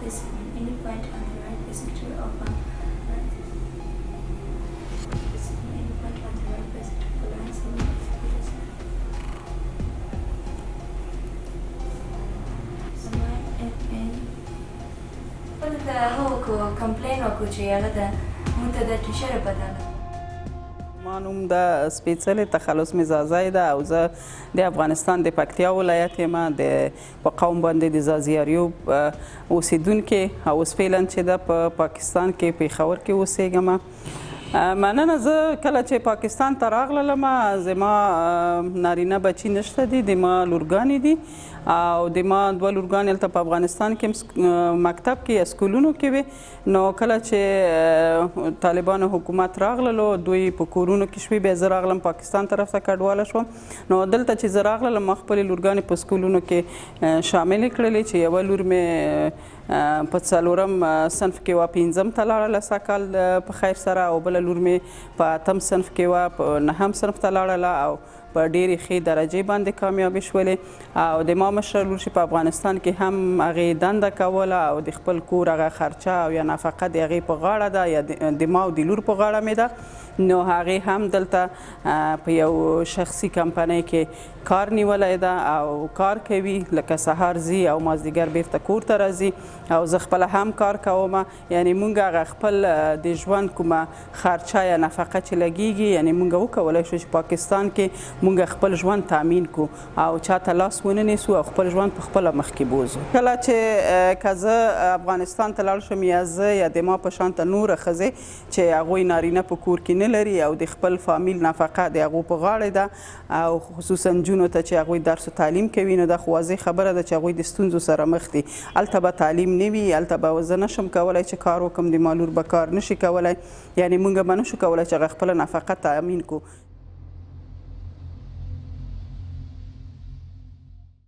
any point on the right bisector of a right. Any point on the right bisector of a line segment of theta ولته هو کمپلین وکړو چې هغه د موږ ته د ټیچر بدله ما نوم د سپېڅلې تخلص مزازی ده او زه د افغانستان د پکتیا ولایت یم په قوم باندې د ځاځي اریوب اوسیدونکې او اوس فعلا چې ده په پاکستان کې پېښور کې اوسېږم مننه زه کله چې پاکستان ته راغلم زما نارینه بچي نشته دي د ما لورګانې دي او د ما دوه لورګانې هلته په افغانستان کې مکتب کې یا سکولونو کې وې نو کله چې طالبانو حکومت راغللو دوی په کورونو کې شوي بیا زه راغلم پاکستان طرف ته کډواله شوم نو دلته چې زه راغلم ما خپلې لورګانې په سکولونو کې شاملې کړلې چې یوه لور مې په څلورم صنف کې وه پنځم ته لاړله سږ کال په خیر سره او بله لور مې په اتم صنف کې وه په نهم صنف ته لاړله او په ډېرې ښې درجې باندې کامیابې شولې او د ما مشره لور چې په افغانستان کې هم هغې دنده کوله او د خپل کور هغه خرچه او یا نفقه د هغې په غاړه ده یا د ما او د لور په غاړه مې ده نو هغې هم دلته په یو شخصي کمپنۍ کې کار نیولی ده او کار کوي لکه سهار ځي او مازدیګر بیرته کور ته راځي او زه خپله هم کار کوم یعنی موږ هغه خپل د ژوند کومه خرچه یا نفقه چې لګیږي یعنی موږ وکولی شو چې پاکستان کې موږ خپل ژوند تامین کو او چاته لاس ونه نیسو او خپل ژوند په خپله مخکې بوځو کله چې که زه افغانستان ته لاړ شم یا زه یا د ما په شانته نوره ښځې چې هغوی نارینه په کور کې نه لري او د خپل فامیل نفقه د هغو په غاړه ده او خصوصا نجونو ته چې هغوی درس و تعلیم کوي نو دا خو واضح خبره ده چې هغوی د ستونزو سره مخ دي هلته به تعلیم نه وي هلته به زه نشم کولی چې کار وکړم د ما لور به کار نشي کولی یعنې موږ به نشو کولی چې هغه خپله نفقه تامین کړو